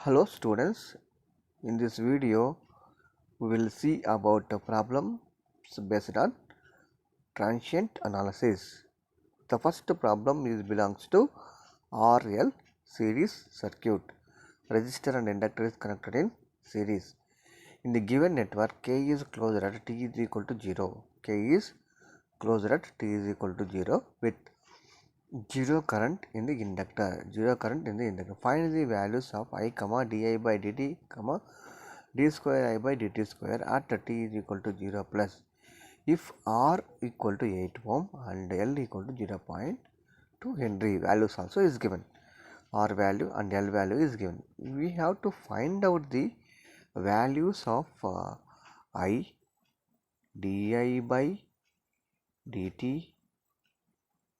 Hello students, in this video we will see about a problem based on transient analysis. The first problem belongs to RL series circuit. Resistor and inductor is connected in series. In the given network, K is closed at T is equal to 0. K is closed at T is equal to 0 with zero current in the inductor. Find the values of I, di by dt, d square I by dt square at t is equal to 0 plus if R equal to 8 ohm and L equal to 0.2 Henry. Values also is given. R value and L value is given. We have to find out the values of I, di by dt.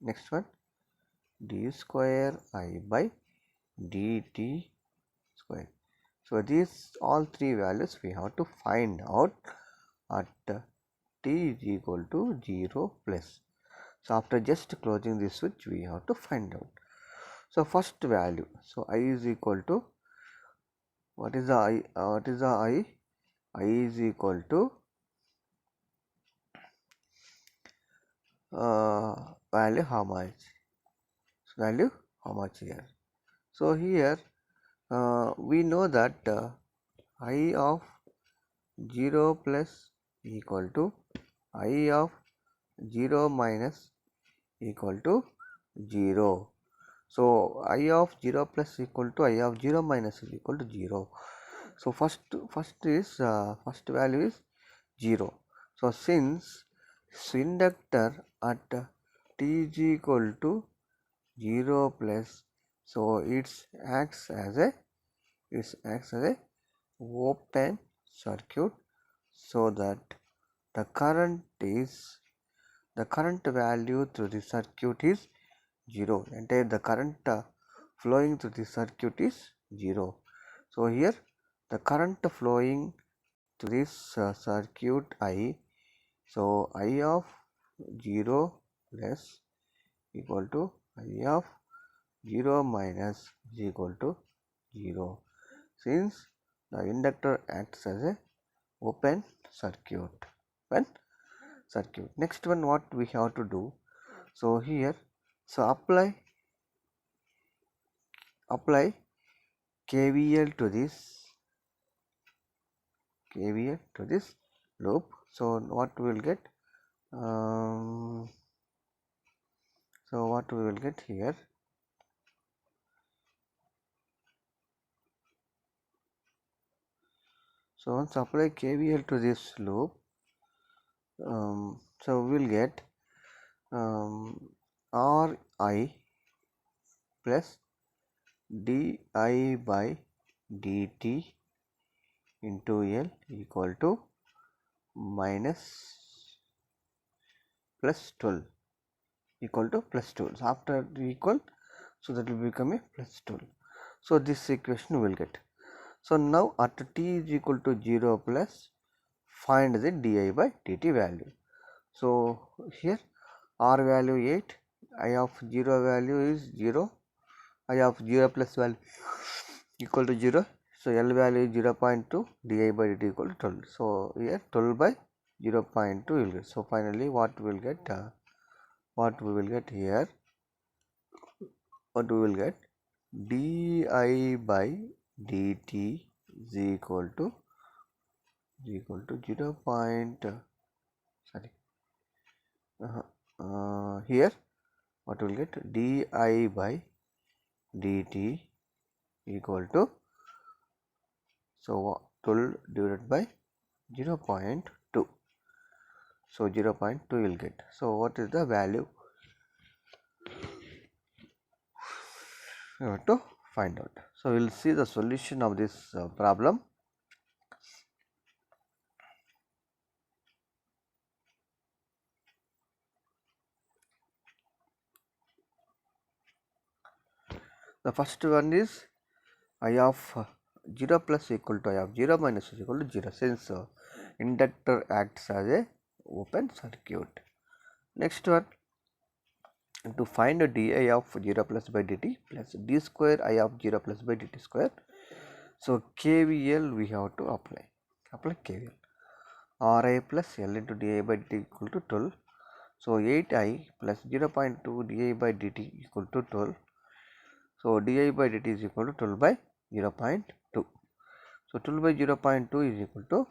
Next one, d square I by dt square. So these all three values we have to find out at t is equal to 0 plus. So after just closing this switch we have to find out. So first value, so I is equal to, what is the I? I is equal to value how much? Value how much here? So here we know that I of 0 plus equal to I of 0 minus equal to 0. So I of 0 plus equal to I of 0 minus is equal to 0. So first value is 0. So since inductor at t is equal to 0 plus, so it acts as a open circuit, so that the current value through the circuit is 0, and the current flowing through the circuit is 0. So here the current flowing to this circuit I, so I of 0 plus equal to I of 0 minus is equal to 0, since the inductor acts as a open circuit. Next one, what we have to do? So here, so apply KVL to this loop. So what we will get? So what we will get here? So once apply KVL to this loop, so we will get Ri plus di by dt into L equal to minus plus 12 equal to plus 12. So after equal, so that will become a plus 12. So this equation we will get. So now at t is equal to 0 plus, find the di by dt value. So here R value 8, I of 0 value is 0, I of 0 plus value equal to 0. So L value is 0.2, di by dt equal to 12. So here 12 by 0.2 will get. So finally what we will get? What we will get here? What we will get? Di by dt is equal to 0. Here what will get? Di by dt equal to, so 12 divided by 0.2. So 0.2 will get. So what is the value? We have to find out. So we will see the solution of this problem. The first one is I of 0 plus equal to I of 0 minus is equal to 0, since inductor acts as a open circuit. Next one, to find a di of 0 plus by dt plus d square I of 0 plus by dt square. So KVL we have to apply KVL. Ri plus L into di by dt equal to 12. So 8I plus 0.2 di by dt equal to 12. So di by dt is equal to 12 by 0.2. So 12 by 0.2 is equal to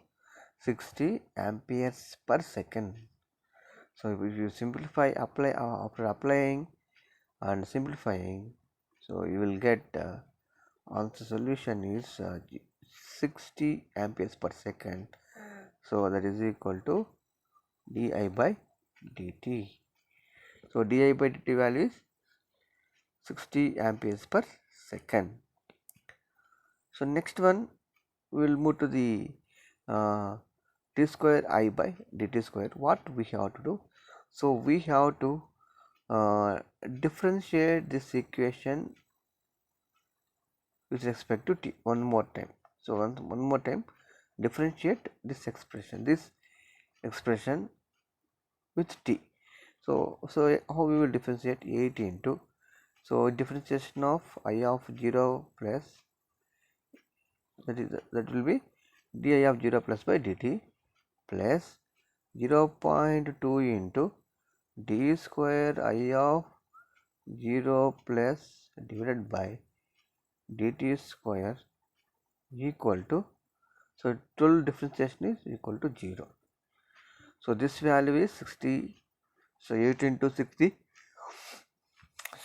60 amperes per second. So if you simplify, after applying and simplifying, so you will get answer solution is 60 amperes per second. So that is equal to di by dt. So di by dt value is 60 amperes per second. So next one we will move to the d square I by dt square. What we have to do? So we have to differentiate this equation with respect to t one more time. So one more time, differentiate this expression with t. So how we will differentiate? 8 into, so differentiation of I of 0 plus, that will be di of 0 plus by dt plus 0.2 into d square I of 0 plus divided by dt square equal to, so 12 differentiation is equal to 0. So this value is 60. So 8 into 60.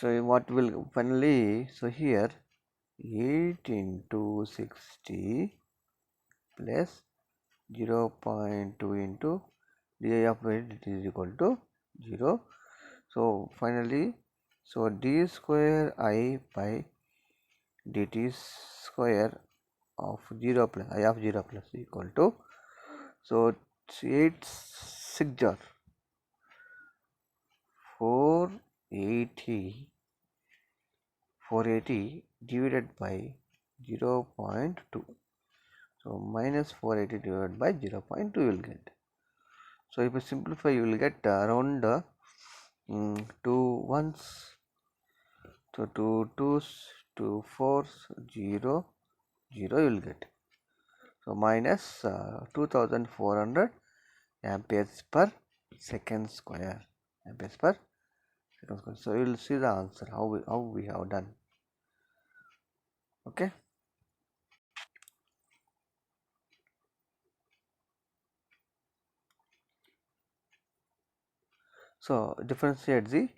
So what will finally, so here 8 into 60 plus 0.2 into di of it is equal to 0. So finally, so d square I by dt square of 0 plus I of 0 plus equal to, so 8 6 jar 480 divided by 0.2. So minus 480 divided by 0.2 you will get. So if you simplify, you will get around 2 ones, so 2 twos, 2 fours, 0 0 you will get. So minus 2400 amperes per second square, amperes per second square. So you will see the answer how we have done. Okay. So differentiate the,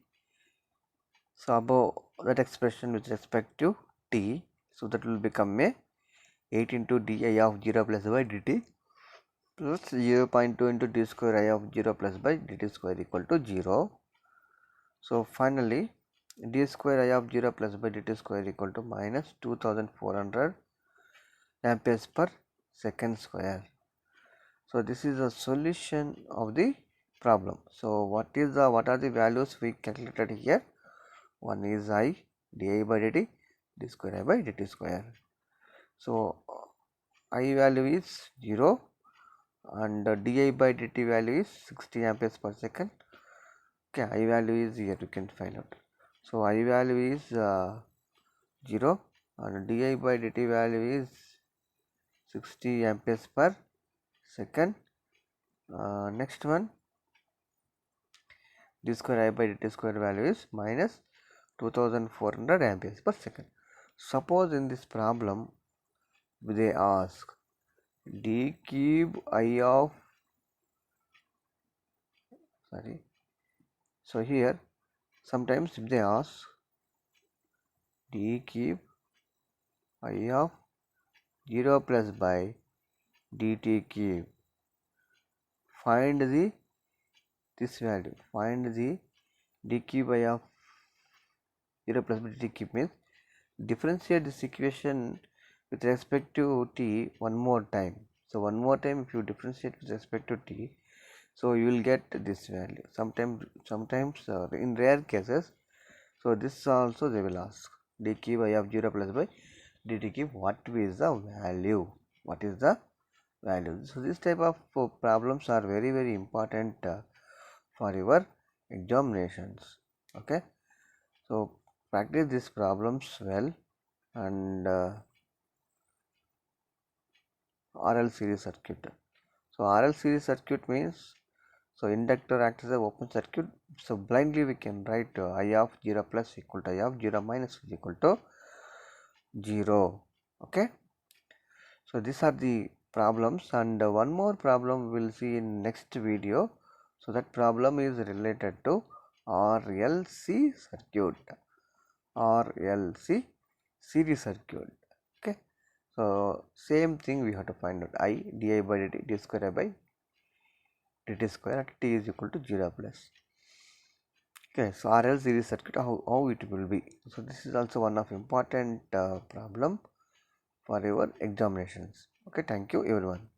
so above that expression with respect to t, so that will become a 8 into di of 0 plus by dt plus 0.2 into d square I of 0 plus by dt square equal to 0. So finally d square I of 0 plus by dt square equal to minus 2400 amperes per second square. So this is a solution of the problem. So what are the values we calculated here? One is I di by dt, d square I by dt square. So I value is 0 and di by dt value is 60 amperes per second. Okay, I value is here, you can find out. So I value is 0 and di by dt value is 60 amperes per second. Next one, d square I by dt square value is minus 2400 amperes per second. Suppose in this problem they ask d cube I of, sorry, so here sometimes if they ask d cube I of 0 plus by dt cube, find the this value, find the d cube I of 0 plus by dt cube means differentiate this equation with respect to t one more time. So one more time if you differentiate with respect to t, so you will get this value. Sometimes in rare cases, so this also they will ask d cube I of 0 plus by dt cube, what is the value, what is the value. So this type of problems are very important for your examinations. Okay, so practice these problems well and RL series circuit. So RL series circuit means, so inductor acts as a open circuit. So blindly we can write I of 0 plus equal to I of 0 minus is equal to 0. Okay. So these are the problems, and one more problem we will see in next video. So that problem is related to RLC circuit, RLC series circuit. Okay. So same thing we have to find out I di by dt d square by dt square at t is equal to 0 plus. Okay, so RL series circuit, how it will be. So this is also one of important problem for your examinations. Okay, thank you everyone.